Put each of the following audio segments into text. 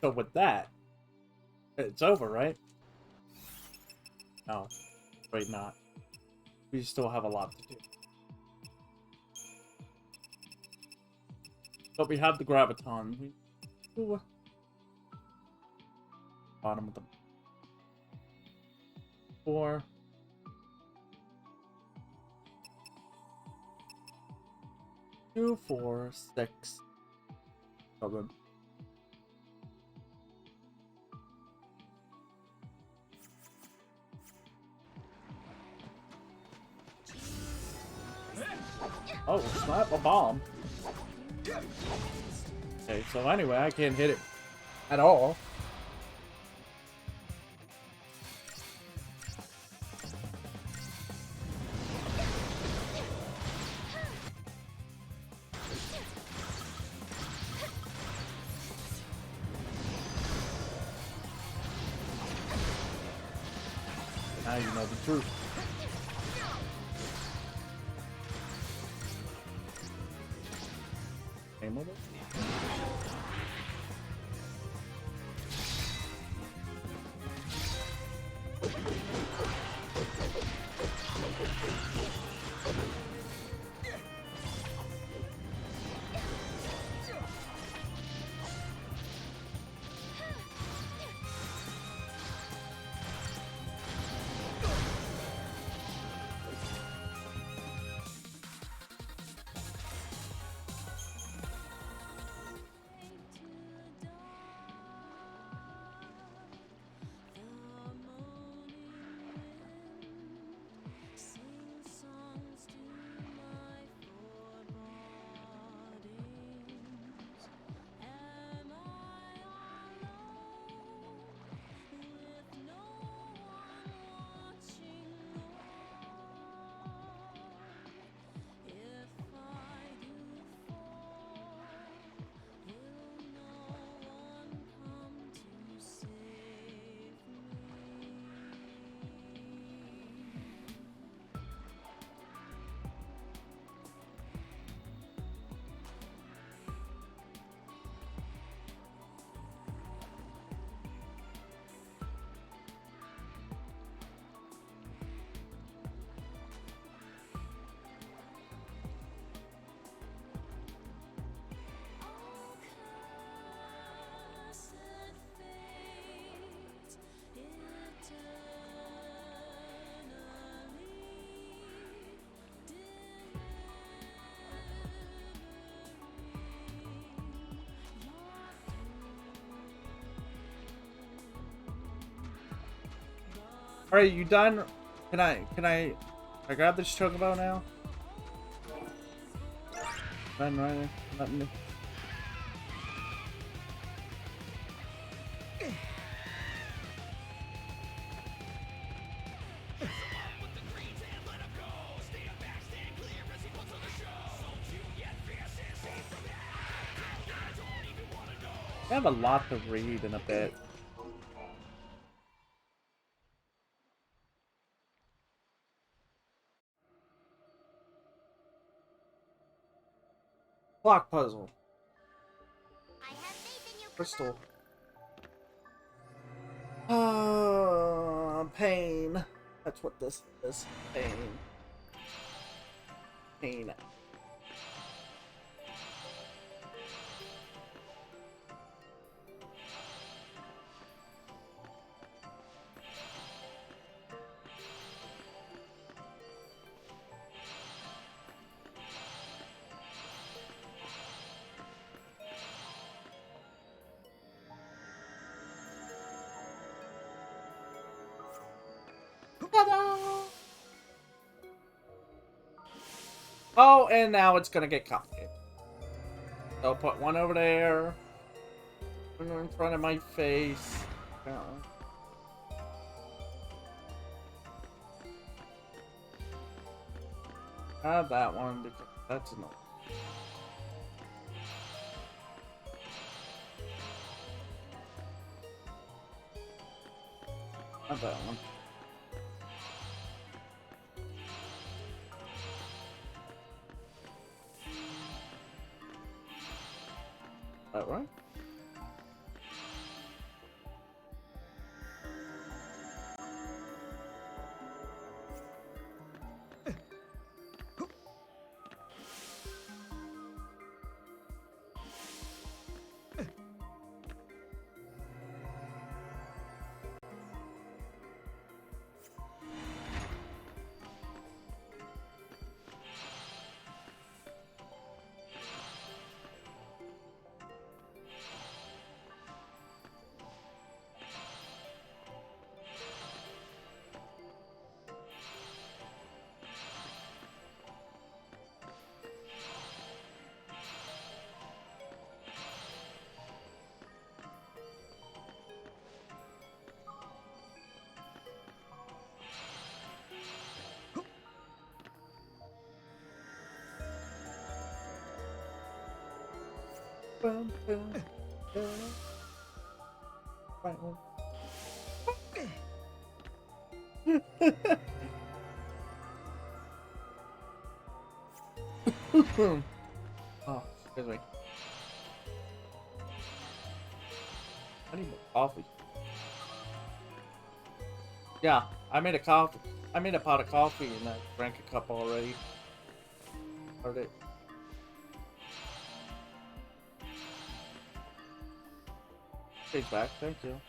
So with that, it's over, right? No. Wait, not. We still have a lot to do. But we have the graviton. Ooh. Bottom of the 4. 2, 4, 6, 7. Oh, slap a bomb. Okay, so anyway, I can't hit it at all. Now you know the truth. Game over? Alright, you done? Can I grab this chocobo now? Done, right? Let me. I have a lot to read in a bit. Block puzzle. Crystal. Pain. That's what this is. Pain. Pain. Oh, and now it's gonna get complicated. So put one over there. One in front of my face. Have that one because that's annoying. Have that one. That right? Boom, boom, boom. Right one. Oh, excuse me. I need more coffee. Yeah, I made a coffee. I made a pot of coffee and I drank a cup already. Heard it. Take back, thank you.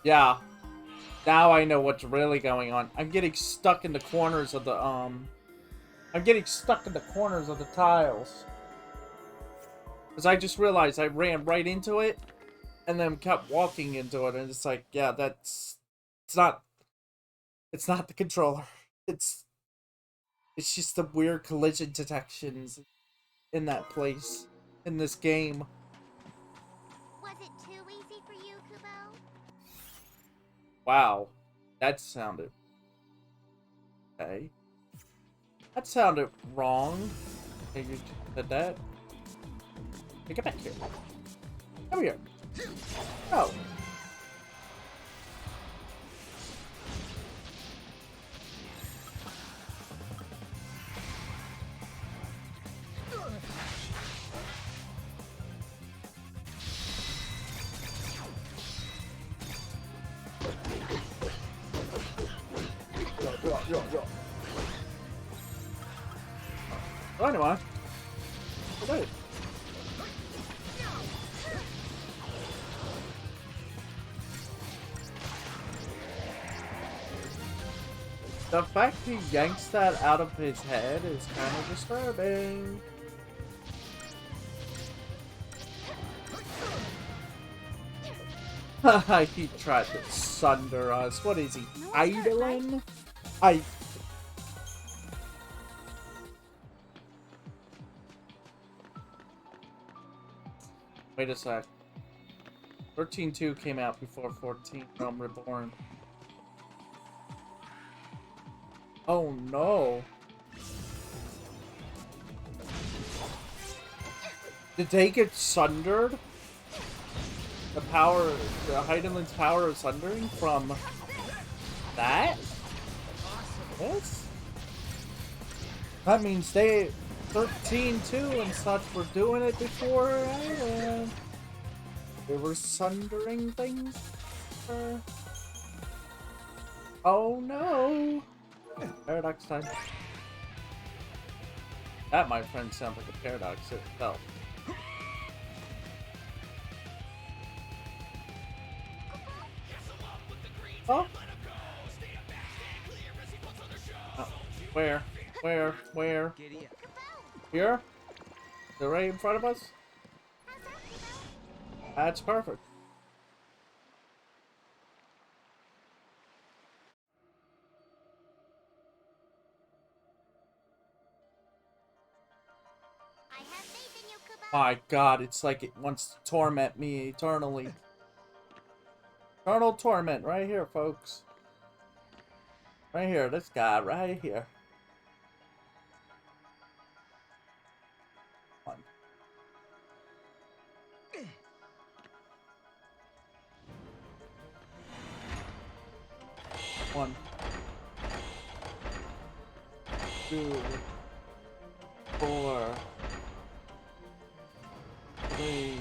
Yeah. Now I know what's really going on. I'm getting stuck in the corners of the I'm getting stuck in the corners of the tiles. Because I just realized I ran right into it and then kept walking into it, and it's like, yeah, it's not the controller. It's just the weird collision detections in that place in this game. Was it too easy for you, Kubo? Wow. That sounded okay. That sounded wrong. Hey, you did that? Hey, get back here. Come here. No. Yo. Oh, anyway. Wait. The fact he yanks that out of his head is kind of disturbing. He tried to sunder us. What is he, idling? Wait a sec. 13-2 came out before 14 Realm Reborn. Oh no. Did they get sundered? The Heidenland's power of sundering from that? Yes? That means they 13-2 and such were doing it before Heidenland. They were sundering things. Oh no! Paradox time. That, my friend, sounds like a paradox itself. Oh. Oh. Where? Here? They're right in front of us? That's perfect. I have faith in you, Kubo. My god, it's like it wants to torment me eternally. Eternal torment right here, folks. Right here, this guy right here. One. 2, 4, 3.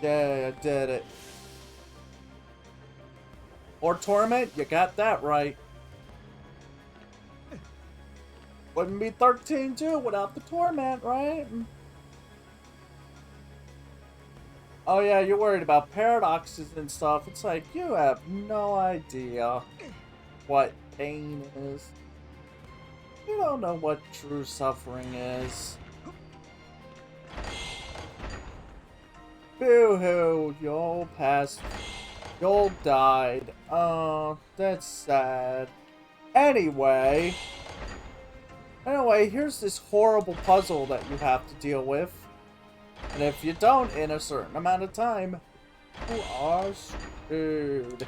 Yeah, I did it. Or torment, you got that right. Wouldn't be 13-2 without the torment, right? Oh yeah, you're worried about paradoxes and stuff. It's like, you have no idea what pain is. You don't know what true suffering is. Boo-hoo, y'all passed. Y'all died. Oh, that's sad. Anyway, Anyway, here's this horrible puzzle that you have to deal with. And if you don't in a certain amount of time, you are screwed.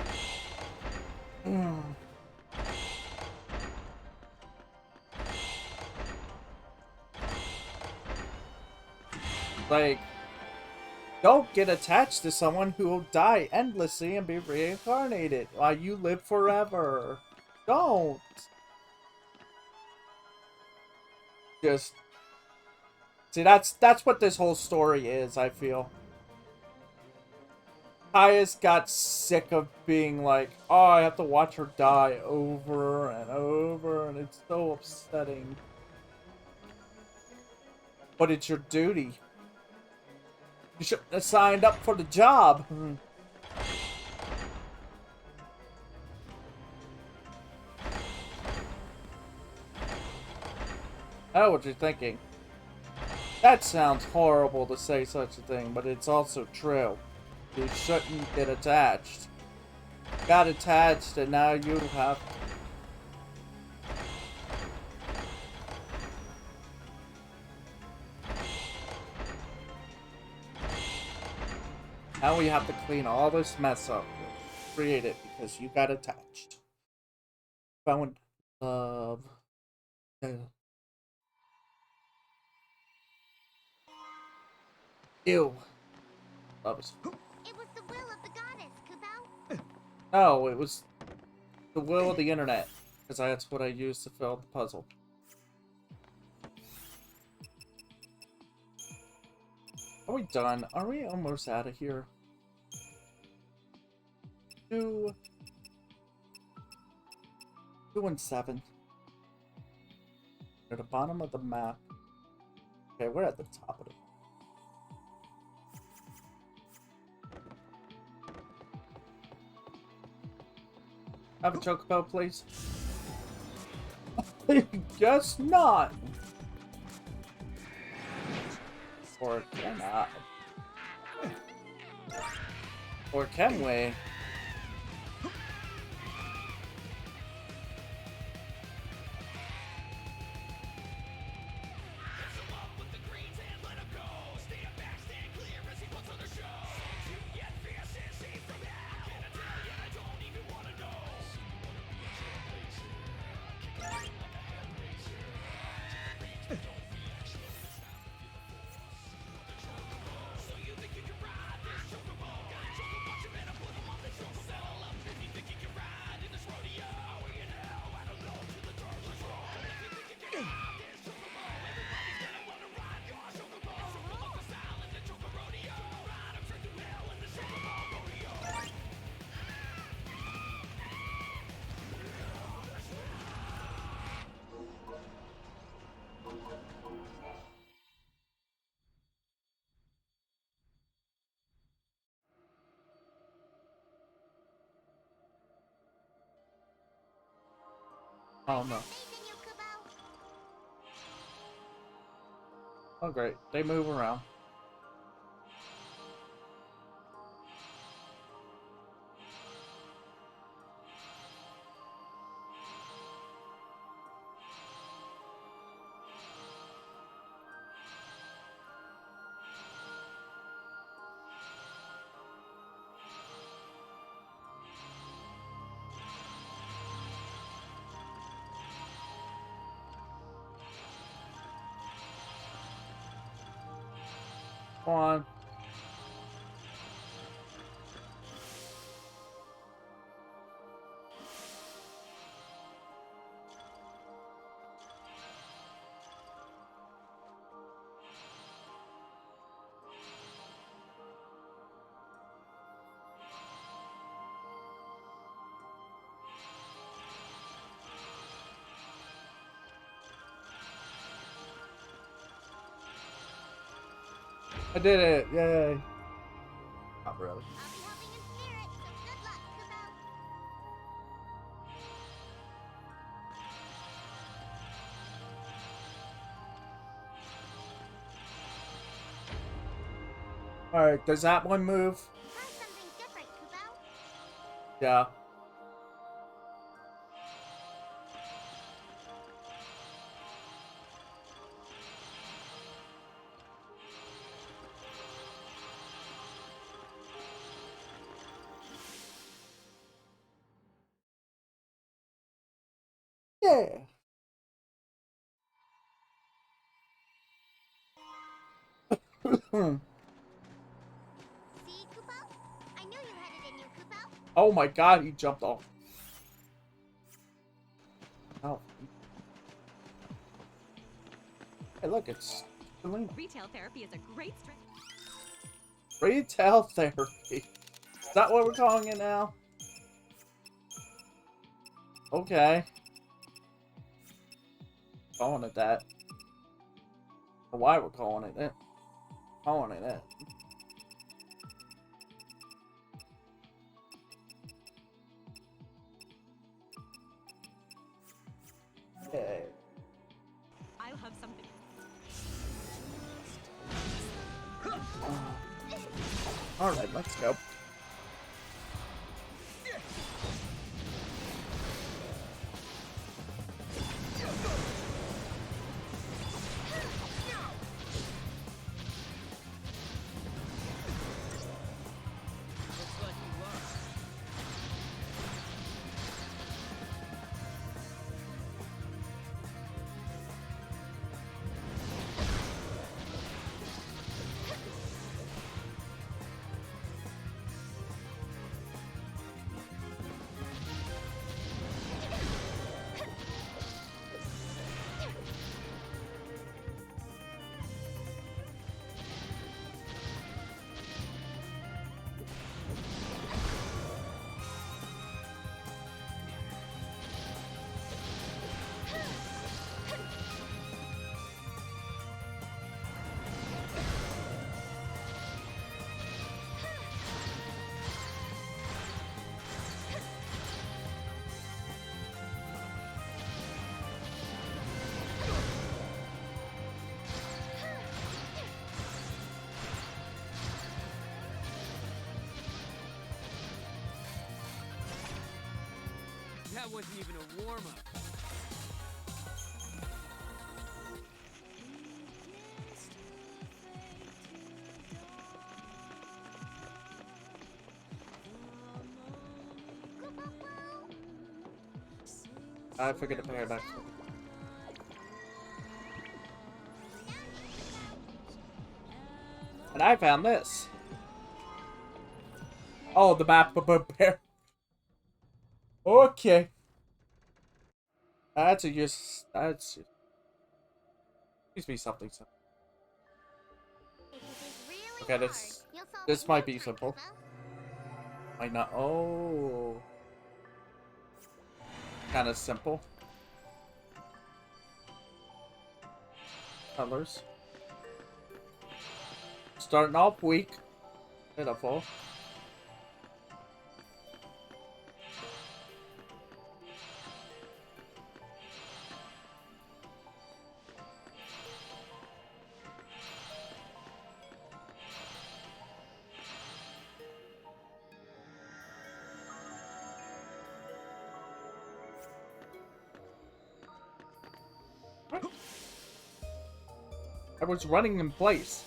Like, don't get attached to someone who will die endlessly and be reincarnated while you live forever. Don't. Just see, that's what this whole story is, I feel. Caius got sick of being like, oh, I have to watch her die over and over, and it's so upsetting. But it's your duty. You shouldn't have signed up for the job. I know what you're thinking. That sounds horrible to say such a thing, but it's also true. You shouldn't get attached. Got attached, and now you have... Now we have to clean all this mess up. Create it because you got attached. Found love. Ew. Love is... It was the will of the goddess, Kubo. No, it was the will of the internet. Because that's what I used to fill the puzzle. Are we done? Are we almost out of here? 2 and 7. At the bottom of the map. Okay, we're at the top of it. Have a chocobo, please. Guess not. Or cannot. Or can we? Oh no. Oh great, they move around. Come on. I did it! Yay! Not really. I'll be helping in spirit, so good luck, Kubo. Alright, does that one move? Try something different, Kubo. Yeah. See, Kupo? I knew you had it in you, Kupo. Oh my god, he jumped off. Oh. Hey, look, it's Selena. Retail therapy is a great strength. Retail therapy. Is that what we're calling it now? Okay. Calling it that. Or why we're calling it that. Calling it that. Okay. I'll have something. Alright, let's go. That wasn't even a warm-up. I forget to pay it back. And I found this. Oh, the map of bear. Okay. That's a use. That's. Please be something simple. Okay, this might be simple. Might not. Oh. Kind of simple. Colors. Starting off weak. Pitiful. I was running in place.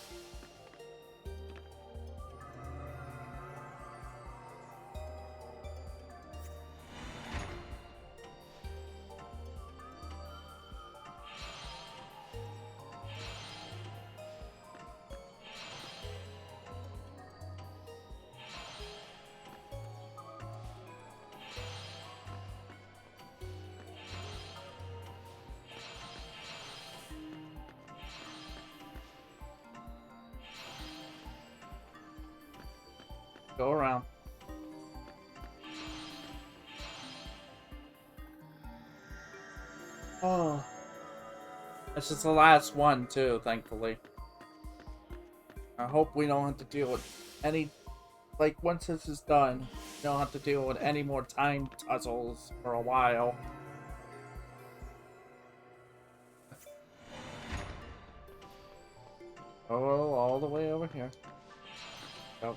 Go around. Oh. This is the last one, too, thankfully. I hope we don't have to deal with any... Like, once this is done, we don't have to deal with any more time tussles for a while. Oh, all the way over here. Go.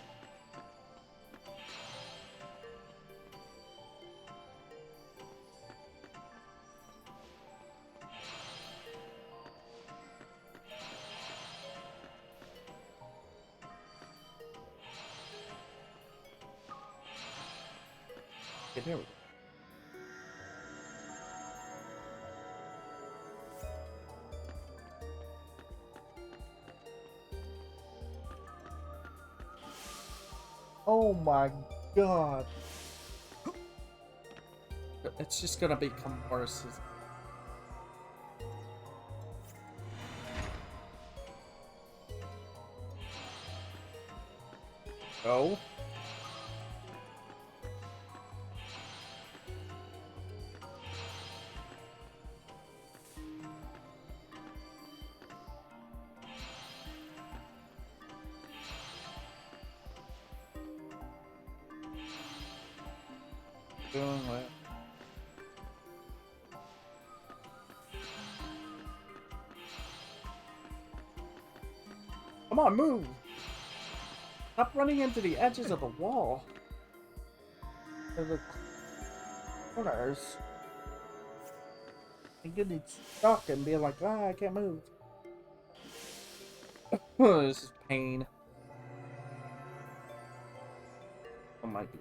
Okay, there we go. Oh my god. It's just gonna become worse. Go. Doing what? Come on, move! Stop running into the edges of the wall. Or the corners. And getting stuck and being like, ah, I can't move. This is pain. It might be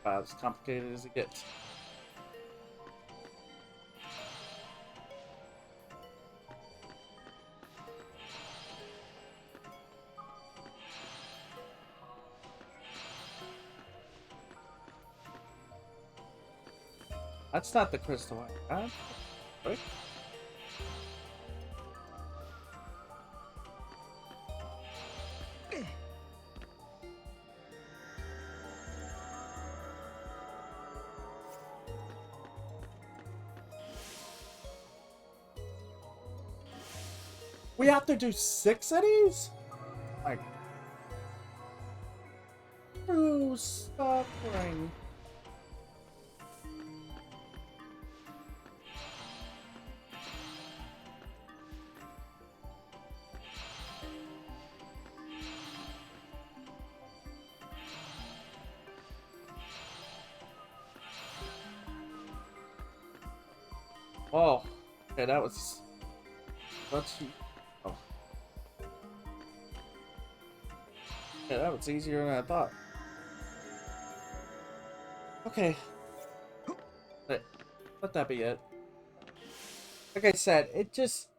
about as complicated as it gets. That's not the crystal. Right? We have to do 6 of these? Like, true suffering. Oh, okay, that was. Let's see. Oh. Yeah, that was easier than I thought. Okay. Let that be it. Like I said, it just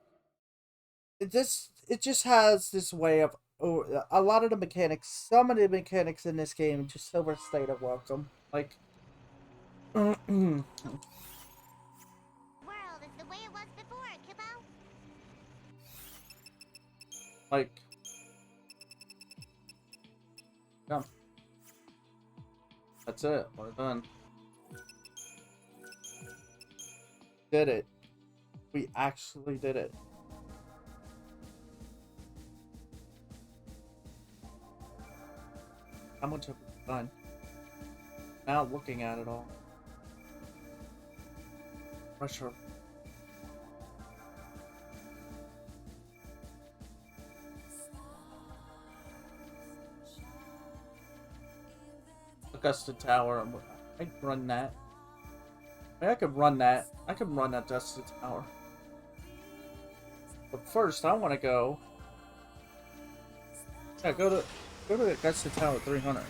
has this way of a lot of the mechanics. Some of the mechanics in this game just overstayed a welcome. Like. World is the way it was before, Kibbo. Like. Come. That's it. We're done. Did it. We actually did it. How much have we done? Now looking at it all. Pressure. Augusta Tower. I could run that. I could run that. I could run that Augusta Tower. But first, I want to go. Yeah, go to Augusta Tower 300.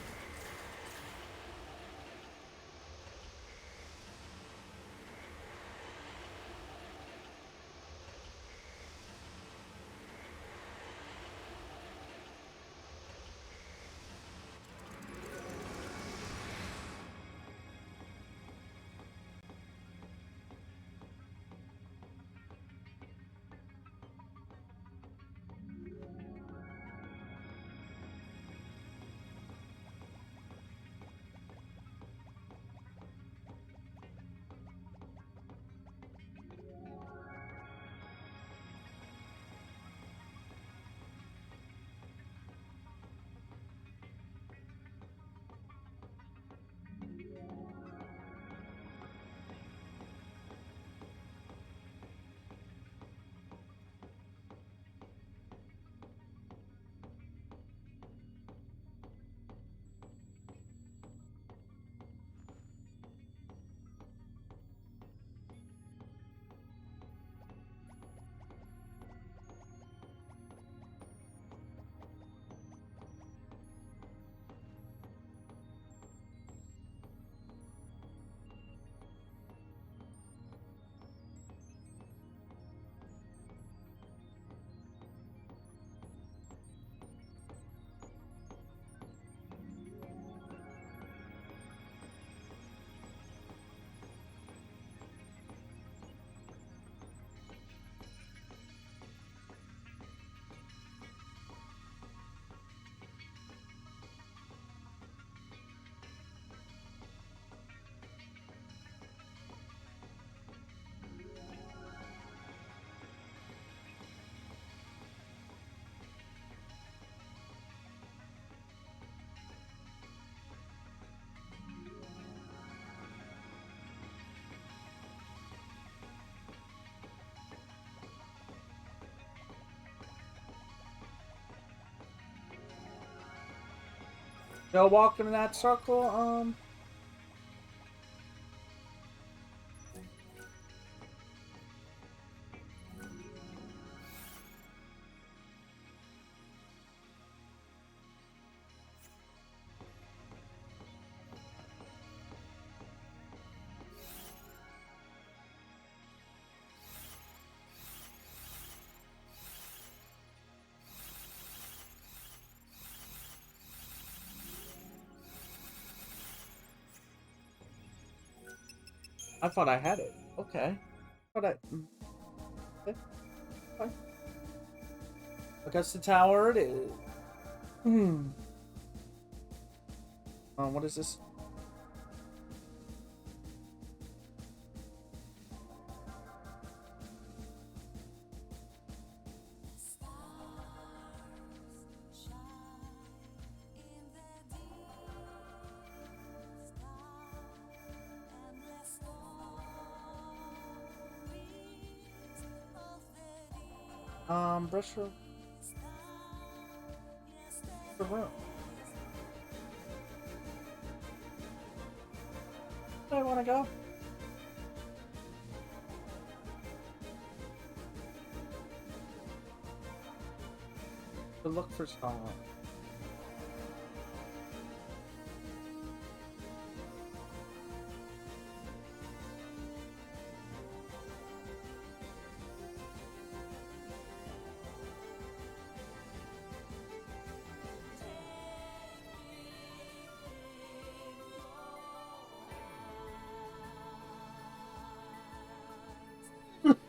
Still walking in that circle, I thought I had it. Okay. Okay, fine. Augusta Tower it is. What is this? Brush the room. Where do I want to go? To look for Star.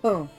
Oh.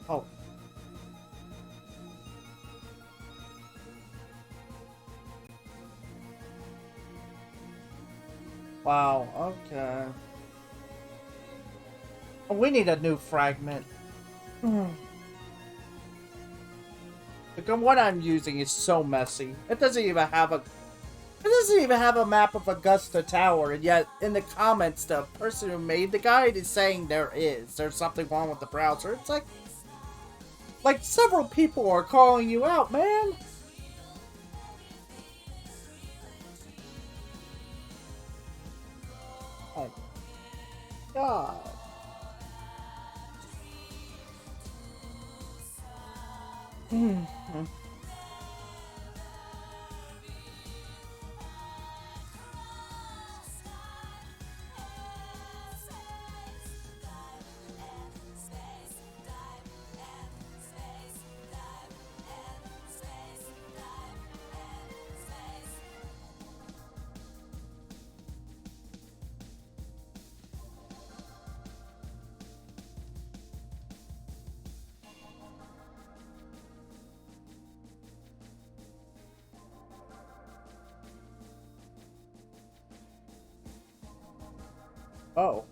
Oh. Wow, okay. We need a new fragment. The one I'm using is so messy. It doesn't even have a map of Augusta Tower, and yet in the comments the person who made the guide is saying there's something wrong with the browser. It's like several people are calling you out, man. Oh God. Oh.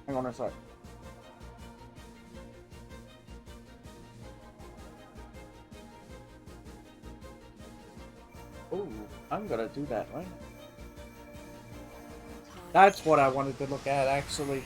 Hang on a sec. I'm gonna do that right now. That's what I wanted to look at, actually.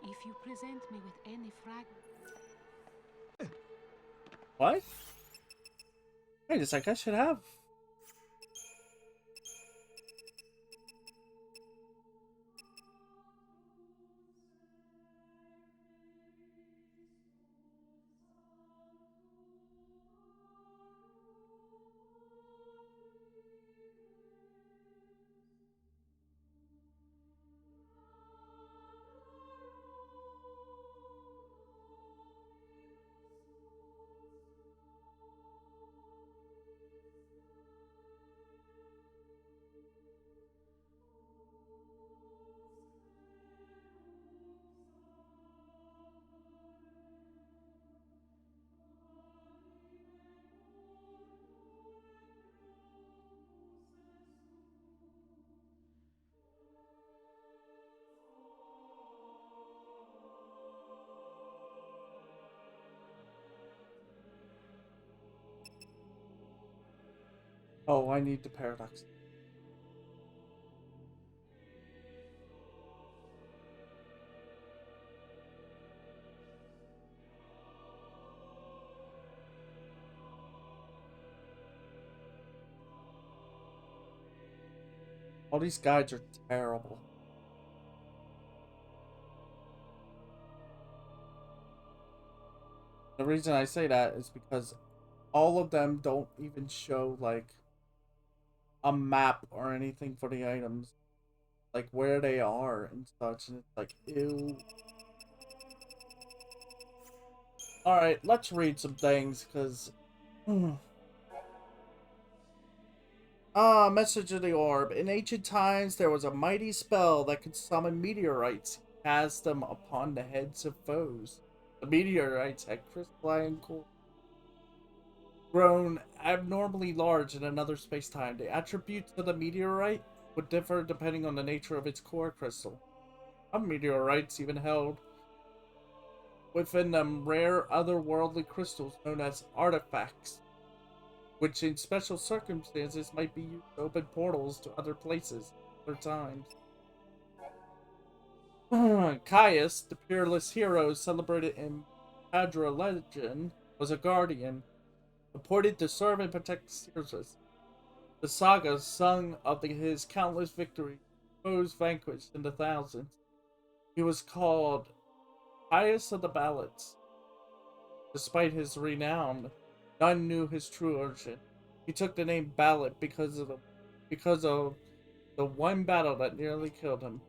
If you present me with any What? Wait a sec, I should have. Oh, I need the paradox. All these guides are terrible. The reason I say that is because all of them don't even show, like, a map or anything for the items. Like, where they are and such. And it's like, ew. Alright, let's read some things, because... Message of the Orb. In ancient times, there was a mighty spell that could summon meteorites, cast them upon the heads of foes. The meteorites had crystalline core, grown abnormally large in another space-time. The attributes of the meteorite would differ depending on the nature of its core crystal. Some meteorites even held within them rare otherworldly crystals known as artifacts, which in special circumstances might be used to open portals to other places, other times. Caius, the peerless hero celebrated in Padra legend, was a guardian, appointed to serve and protect Cirrus. The saga sung of his countless victories, foes vanquished in the thousands. He was called Caius of the Ballads. Despite his renown, none knew his true origin. He took the name Ballad because of the one battle that nearly killed him.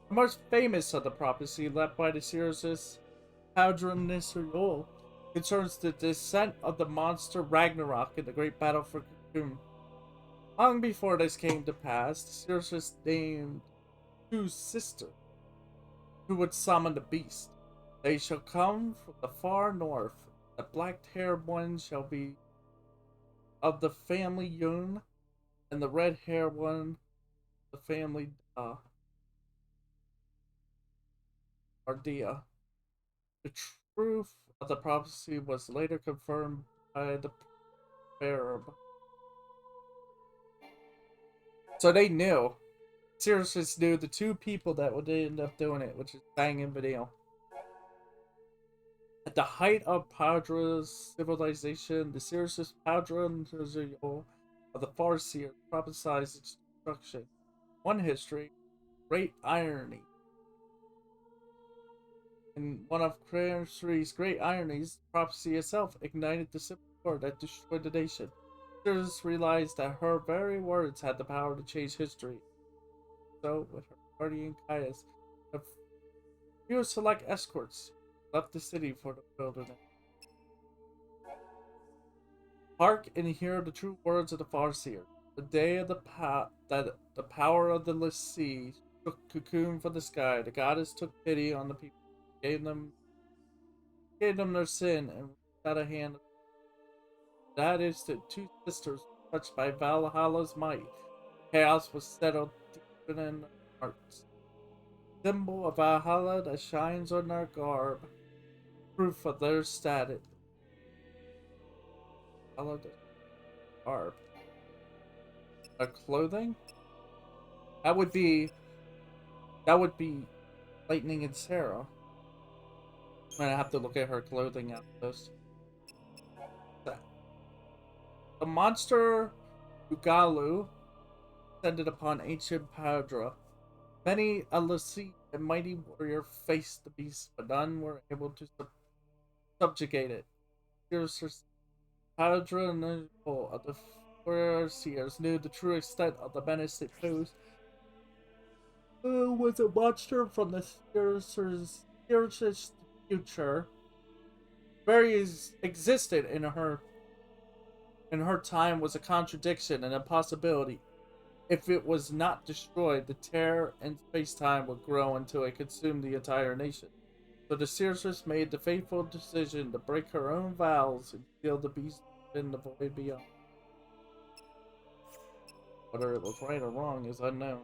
The most famous of the prophecy left by the seeress Hadron Nisriol concerns the descent of the monster Ragnarok in the great battle for Cocoon. Long before this came to pass, the seeress named two sisters who would summon the beast. They shall come from the far north. The black-haired one shall be of the family Yun, and the red-haired one, the family Ardia. The truth of the prophecy was later confirmed by the Arab. So they knew. Sirius knew the two people that would end up doing it, which is Bang and Vanille. At the height of Padra's civilization, the Sirius Padra and of the Farseer prophesied its destruction. One history, great irony. In one of history's great ironies, prophecy itself ignited the civil war that destroyed the nation. Sirius realized that her very words had the power to change history. So, with her guardian Caius, a few select escorts left the city for the wilderness. Hark and hear the true words of the Farseer. The day of that the power of the sea took cocoon from the sky, the goddess took pity on the people, gave them their sin, and reached out a hand. That is the two sisters touched by Valhalla's might. Chaos was settled deep within their hearts. Symbol of Valhalla that shines on their garb, proof of their status. Valhalla garb. Their clothing? That would be Lightning and Sarah. I'm gonna have to look at her clothing after this. The monster Ugalu descended upon ancient Padra. Many a Lassie and mighty warrior faced the beast, but none were able to subjugate it. Padra and of the Farseers knew the true extent of the menace it posed. Was a monster from the Sears' future. Various existed in her time was a contradiction and a possibility. If it was not destroyed, the terror in space-time would grow until it consumed the entire nation. So the Sears made the fateful decision to break her own vows and seal the beast in the void beyond. Whether it was right or wrong is unknown.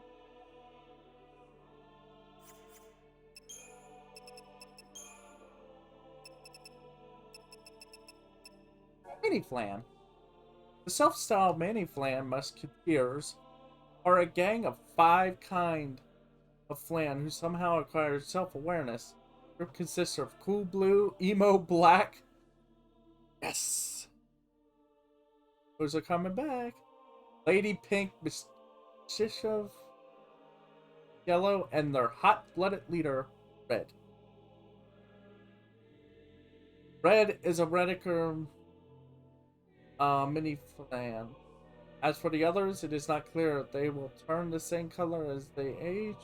Mini-Flan. The self-styled Mini-Flan Musketeers are a gang of 5 kind of Flan who somehow acquired self-awareness. The group consists of Cool Blue, Emo Black. Yes! Those are coming back. Lady Pink, Mischief Yellow, and their hot-blooded leader, Red. Red is a Rediker mini-Flan. As for the others, it is not clear if they will turn the same color as they age.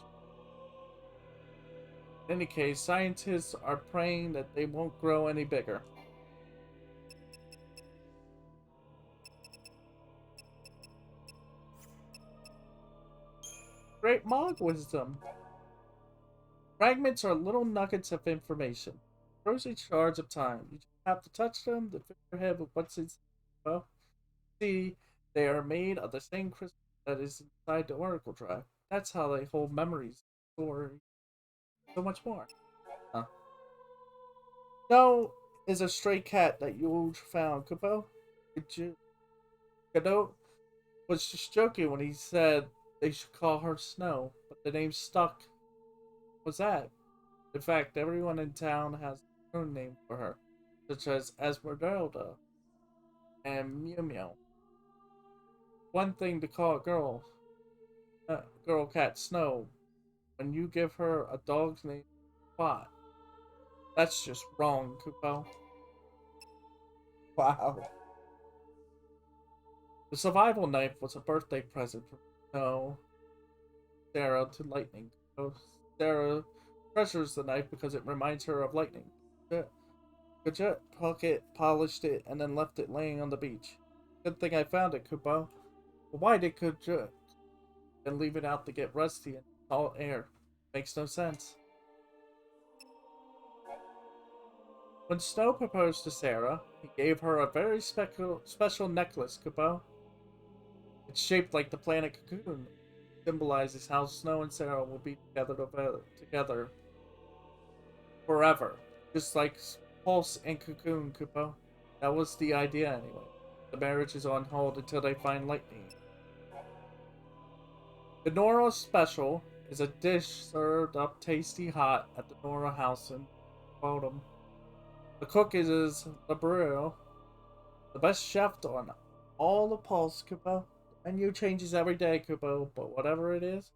In any case, scientists are praying that they won't grow any bigger. Great Mog Wisdom. Fragments are little nuggets of information. Frozen shards of time. You just have to touch them to fill your head with what's inside. Well, see, they are made of the same crystal that is inside the Oracle Drive. That's how they hold memories, or so much more. Huh. Snow is a stray cat that you found, Kupo. Godot was just joking when he said they should call her Snow, but the name stuck. What's that? In fact, everyone in town has their own name for her, such as Esmeralda and Mew Mew. One thing to call a girl cat Snow, when you give her a dog's name, Spot. That's just wrong, Kupo. Wow. The survival knife was a birthday present from Snow, Sarah to Lightning. So Sarah treasures the knife because it reminds her of Lightning. Gadget polished it and then left it laying on the beach. Good thing I found it, Kupo. But why did Gadget then leave it out to get rusty in salt air? Makes no sense. When Snow proposed to Sarah, he gave her a very special necklace, Kupo. It's shaped like the planet Cocoon. It symbolizes how Snow and Sarah will be together forever. Just like Pulse and Cocoon, Kupo. That was the idea anyway. The marriage is on hold until they find Lightning. The Nora Special is a dish served up tasty hot at the Nora house in Bodum. The cook is the brew. The best chef on all the pulse, Kupo. The menu changes every day, Kupo, but whatever it is,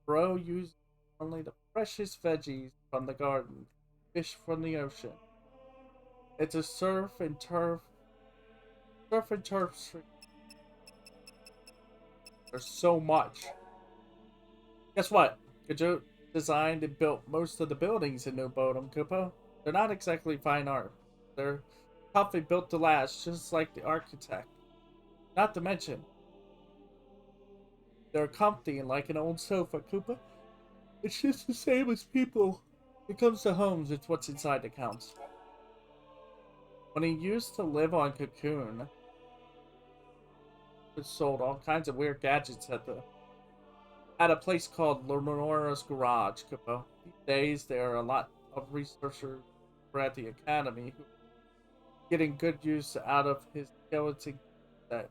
bro uses only the freshest veggies from the garden, fish from the ocean. It's a surf and turf street. There's so much. Guess what? Kajo designed and built most of the buildings in New Bodom, Kupo. They're not exactly fine art. They're tough and built to last, just like the architect. Not to mention, they're comfy and like an old sofa, Koopa. It's just the same as people. When it comes to homes, it's what's inside that counts. When he used to live on Cocoon, he sold all kinds of weird gadgets at a place called Lenora's Garage, Koopa. These days, there are a lot of researchers at the academy who are getting good use out of his skeleton that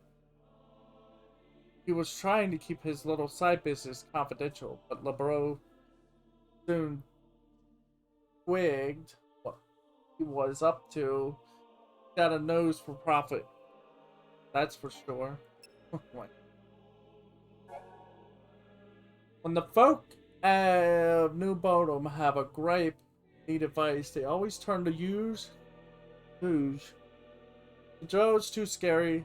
he was trying to keep his little side business confidential, but LeBro soon twigged what he was up to. Got a nose for profit, that's for sure. When the folk of New Bodom have a gripe, need advice, they always turn to Hooge. Joe's too scary,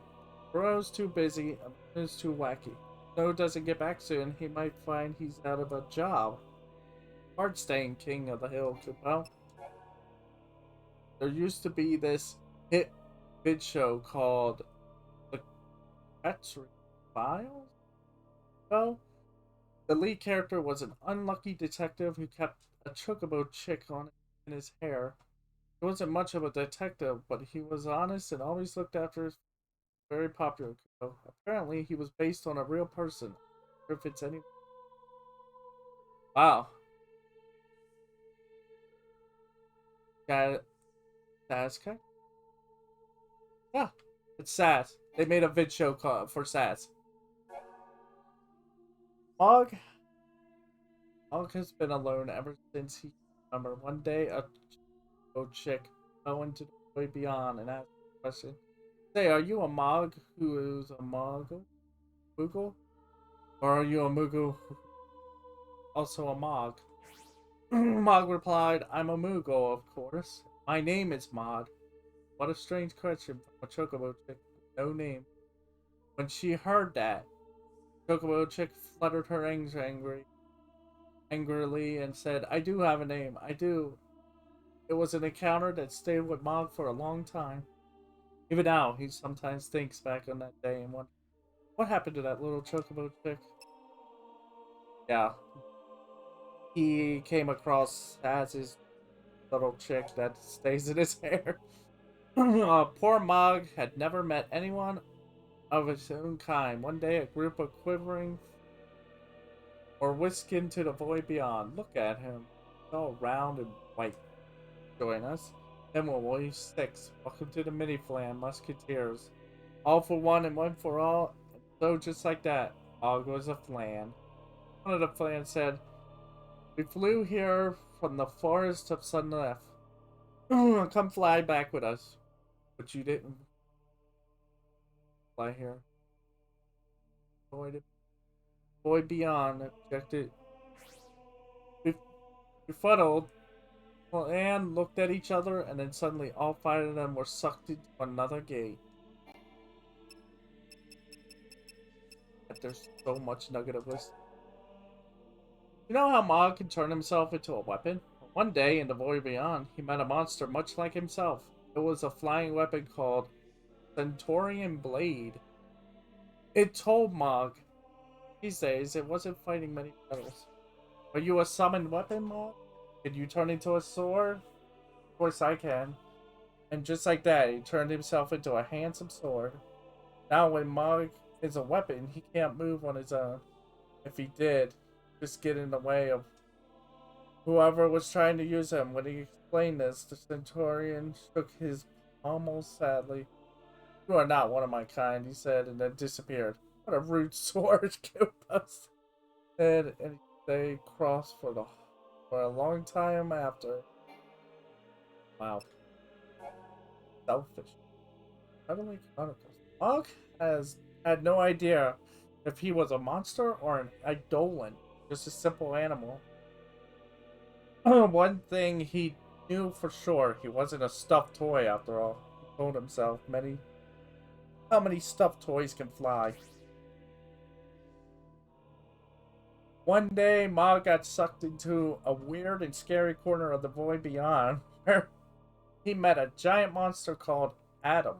Burrow's too busy, and is too wacky. If Joe doesn't get back soon, he might find he's out of a job. Hard staying king of the hill, Kupo. There used to be this hit vid show called The Petri Files? Well, the lead character was an unlucky detective who kept a chocobo chick on in his hair. He wasn't much of a detective, but he was honest and always looked after his very popular. Apparently, he was based on a real person. If it's any. Wow. Got Sasuke? Yeah, it's Sas. They made a vid show for Sas. Mog has been alone ever since he remember. One day, a chick fell into the way beyond and asked a question. Say, are you a Mog who is a Moogle? Or are you a Moogle also a Mog? Mog replied, I'm a Moogle, of course. My name is Mod. What a strange question from a chocobo chick with no name. When she heard that, chocobo chick fluttered her angrily and said, I do have a name. I do. It was an encounter that stayed with Mog for a long time. Even now, he sometimes thinks back on that day and wonders, what happened to that little chocobo chick? Yeah. He came across as his little chick that stays in his hair. Poor Mog had never met anyone of his own kind. One day, a group of quivering or whisk into the void beyond. Look at him. He's all round and white. Join us. Then we'll leave 6. Welcome to the mini-flam Musketeers. All for one and one for all. And so just like that, Mog was a flan. One of the flan said, we flew here from the forest of Sunlef. Come fly back with us. But you didn't fly here. Boy beyond objected. Befuddled, and looked at each other, and then suddenly all 5 of them were sucked into another gate. There's so much nugget of wisdom. You know how Mog can turn himself into a weapon? One day in the void beyond, he met a monster much like himself. It was a flying weapon called Centaurian Blade. It told Mog, these days it wasn't fighting many battles. Are you a summoned weapon, Mog? Can you turn into a sword? Of course I can. And just like that, he turned himself into a handsome sword. Now when Mog is a weapon, he can't move on his own. If he did, just get in the way of whoever was trying to use him. When he explained this, the Centaurian shook his pommel sadly. You are not one of my kind, he said, and then disappeared. What a rude sword, Koopas said, and they crossed for a long time after. Wow. selfish. Suddenly Chronicles. Mog has had no idea if he was a monster or an eidolon, just a simple animal. One thing he knew for sure, he wasn't a stuffed toy after all. He told himself how many stuffed toys can fly. One day, Mog got sucked into a weird and scary corner of the void beyond, where he met a giant monster called Adam.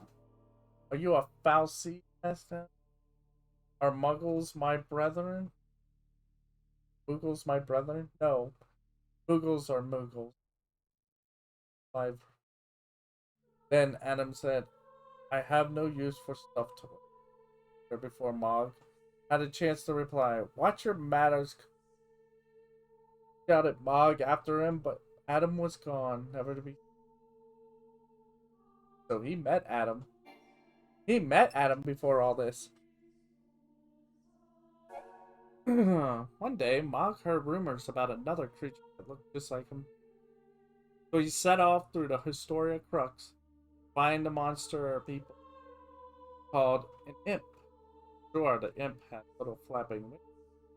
Are you a Falsey? Asked him. Are Muggles my brethren? Moogles my brethren? No. Moogles are Moogles. Then Adam said, I have no use for stuffed toys. Before Mog had a chance to reply, watch your manners, shouted Mog after him, but Adam was gone, never to be. So he met Adam. He met Adam before all this. One day, Mog heard rumors about another creature that looked just like him. So he set off through the Historia Crux to find the monster or people called an imp. Sure, the imp had little flapping wings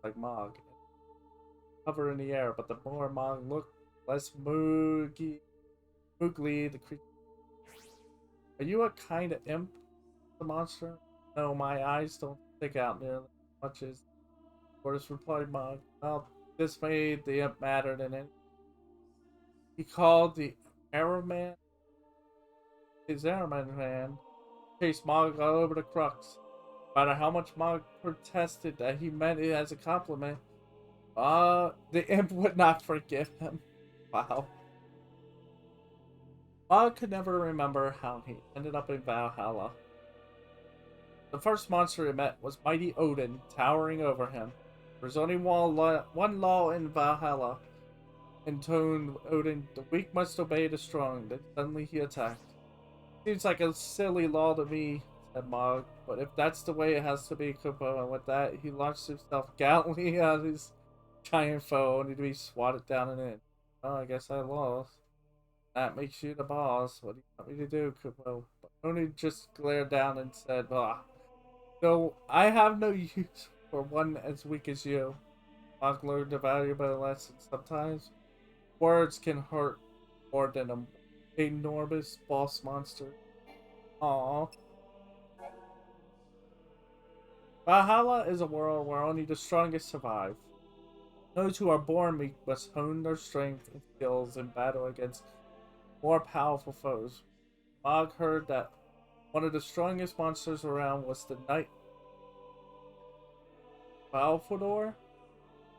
like Mog, and hover in the air, but the more Mog looked, less moogly the creature. Are you a kind of imp, the monster? No, my eyes don't stick out nearly as much as yours, replied Mog. Well, this made the imp madder than any. He called the Arrowman his Arrowman man. Chased Mog all over the Crux. No matter how much Mog protested that he meant it as a compliment, the imp would not forgive him. Wow. Mog could never remember how he ended up in Valhalla. The first monster he met was mighty Odin, towering over him. There was only one law in Valhalla, intoned Odin, the weak must obey the strong. Then suddenly he attacked. Seems like a silly law to me, said Mog, but if that's the way it has to be, Kupo, and with that, he launched himself gallantly at his giant foe, only to be swatted down and in. Oh, I guess I lost. That makes you the boss. What do you want me to do, Kupo? But Oni just glared down and said, no, I have no use for one as weak as you. Mog learned a valuable lesson. Sometimes words can hurt more than an enormous boss monster. Aww. Valhalla is a world where only the strongest survive. Those who are born weak must hone their strength and skills in battle against more powerful foes. Mog heard that one of the strongest monsters around was the Knight Balfodor,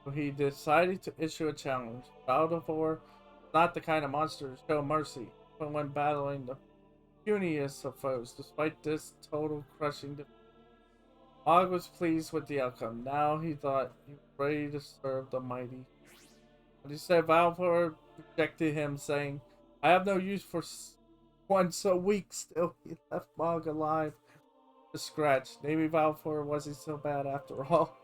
so he decided to issue a challenge. Balfodor is not the kind of monster to show mercy, but when battling the puniest of foes, despite this total crushing defeat. Mog was pleased with the outcome. Now he thought he was ready to serve the mighty. But he said Balfodor rejected him, saying, I have no use for one so weak. Still, he left Mog alive to scratch. Maybe Balfour wasn't so bad after all.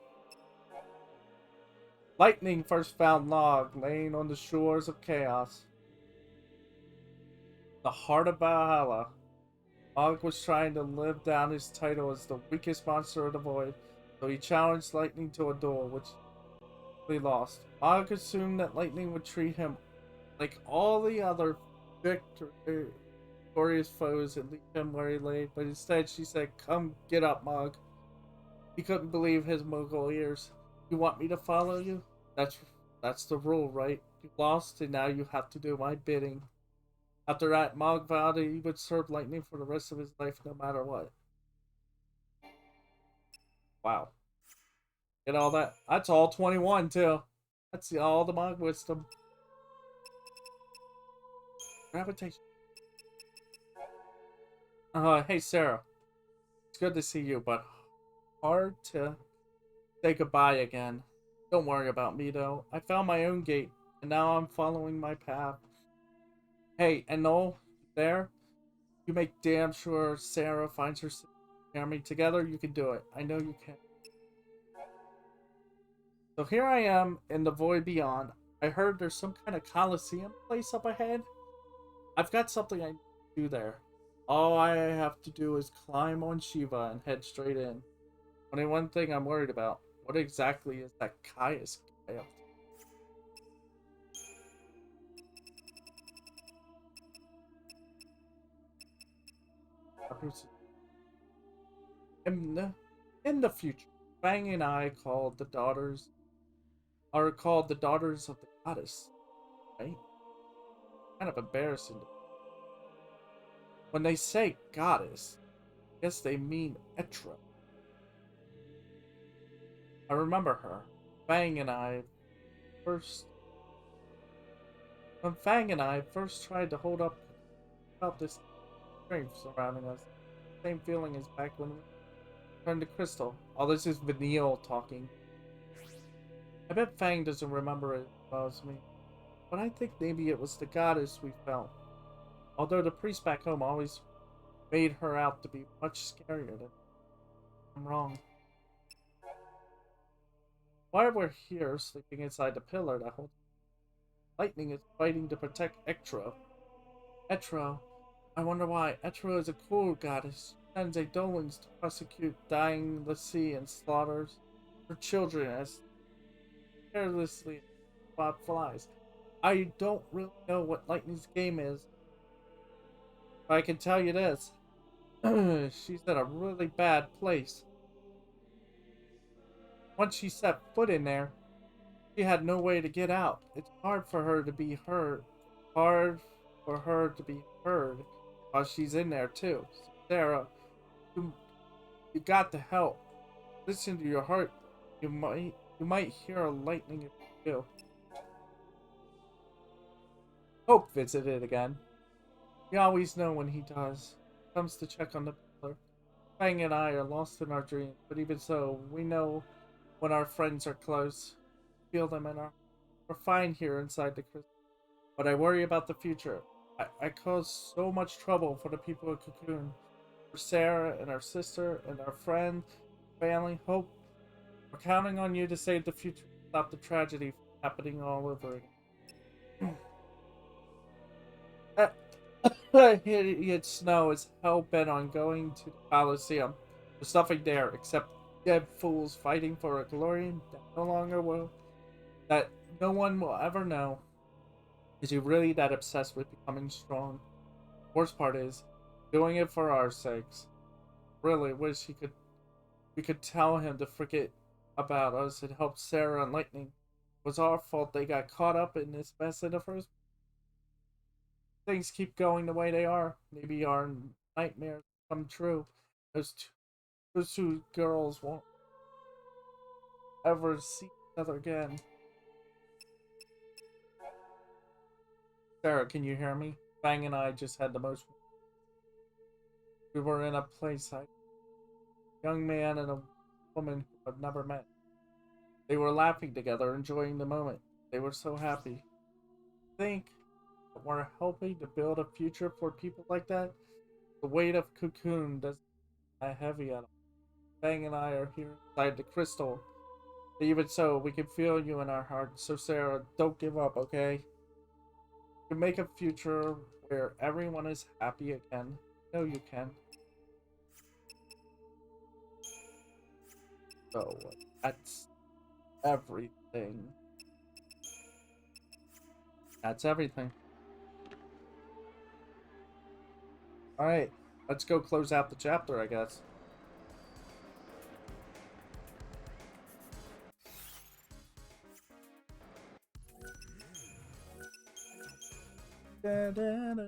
Lightning first found Log laying on the shores of chaos. The heart of Valhalla. Mog was trying to live down his title as the weakest monster of the void, so he challenged Lightning to a duel, which he lost. Mog assumed that Lightning would treat him like all the other victorious foes and leave him where he lay, but instead she said, come get up, Mog. He couldn't believe his Moogle ears. You want me to follow you? That's the rule, right? You lost, and now you have to do my bidding. After that, Mog vowed that he would serve Lightning for the rest of his life, no matter what. Wow. Get all that? That's all 21, too. That's all the Mog wisdom. Gravitation. Hey, Sarah. It's good to see you, but hard to say goodbye again. Don't worry about me, though. I found my own gate, and now I'm following my path. Hey, and Noel, there? You make damn sure Sarah finds her army. Together, you can do it. I know you can. So here I am in the void beyond. I heard there's some kind of Coliseum place up ahead. I've got something I need to do there. All I have to do is climb on Shiva and head straight in. Only one thing I'm worried about. What exactly is that Caius guy up to? In the future, Fang and I are called the daughters of the goddess, right? Kind of embarrassing. When they say goddess, I guess they mean Etra. I remember her. Fang and I first When Fang and I first tried to hold up about this strength surrounding us, same feeling as back when we turned to crystal. All this is Vanille talking. I bet Fang doesn't remember it as well as me, but I think maybe it was the goddess we felt. Although the priest back home always made her out to be much scarier than I'm wrong. While we're here, sleeping inside the pillar that holds lightning is fighting to protect Ektro. Etro. I wonder why. Etro is a cool goddess. She sends Eidolons to prosecute dying in the sea and slaughters her children as carelessly as Bob flies. I don't really know what Lightning's game is, but I can tell you this. She's in a really bad place. Once she set foot in there, she had no way to get out. It's hard for her to be heard. Hard for her to be heard while she's in there too. So Sarah, you, you got to help. Listen to your heart. You might hear a lightning if you do. Hope visited again. We always know when he does. Comes to check on the pillar. Fang and I are lost in our dreams, but even so, we know when our friends are close. Feel them in our. We're fine here inside the crystal. But I worry about the future. I cause so much trouble for the people of Cocoon. For Sarah and our sister and our friend, family, Hope. We're counting on you to save the future. Stop the tragedy from happening all over again. Idiot Snow is hell-bent on going to the Colosseum. There's nothing there except dead fools fighting for a glory that no one will ever know. Is he really that obsessed with becoming strong? Worst part is, doing it for our sakes. Really wish we could tell him to forget about us and help Sarah and Lightning. It was our fault they got caught up in this mess in the first. Things keep going the way they are. Maybe our nightmares come true. Those two girls won't ever see each other again. Sarah, can you hear me? Fang and I just had the most. We were in a place a young man and a woman who had never met. They were laughing together, enjoying the moment. They were so happy. Think that we're helping to build a future for people like that? The weight of Cocoon doesn't get heavy at all. Fang and I are here inside the crystal. But even so, we can feel you in our hearts. So Sarah, don't give up, okay? You can make a future where everyone is happy again. I know you can. So that's everything. That's everything. Alright, let's go close out the chapter, I guess. Da, da, da.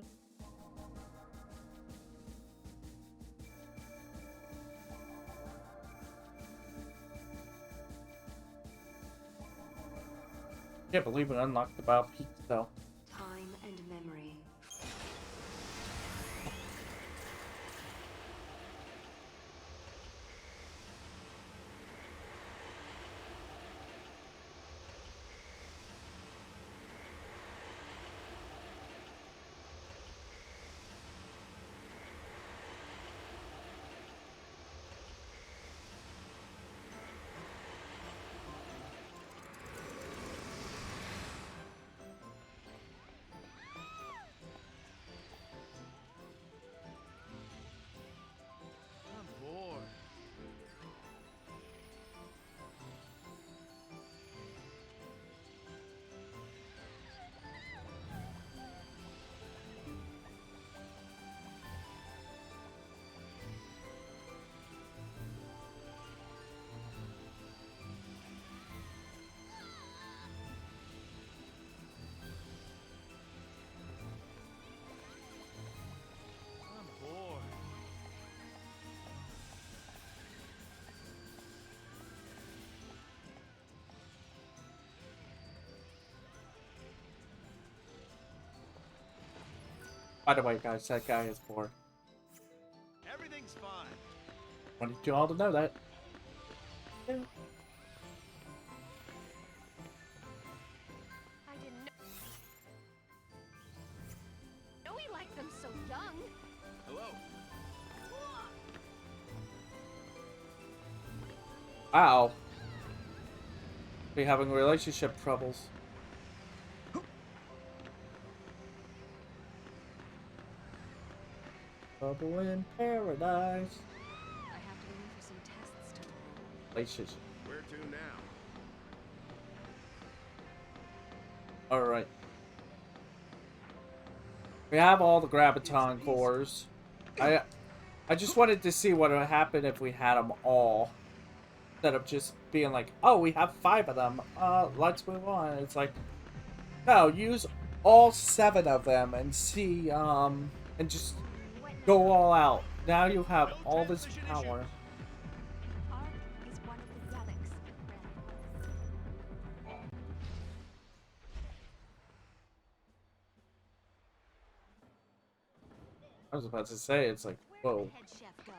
Can't believe it unlocked the Bow Peak though. Time and memory. By the way, guys, that guy is poor. Everything's fine. Wanted you all to know that. I didn't know he liked them so young. Hello. Wow. Be having relationship troubles. Trouble in paradise. I have to go in for some tests tomorrow. Relationship. Where to now? Alright. We have all the graviton cores. I just wanted to see what would happen if we had them all. Instead of just being like, oh, we have 5 of them. Let's move on. It's like, no, use all 7 of them and see, and just go all out. Now you have all this power. Art is one of the relics. I was about to say, it's like, Where did whoa. the head chef go?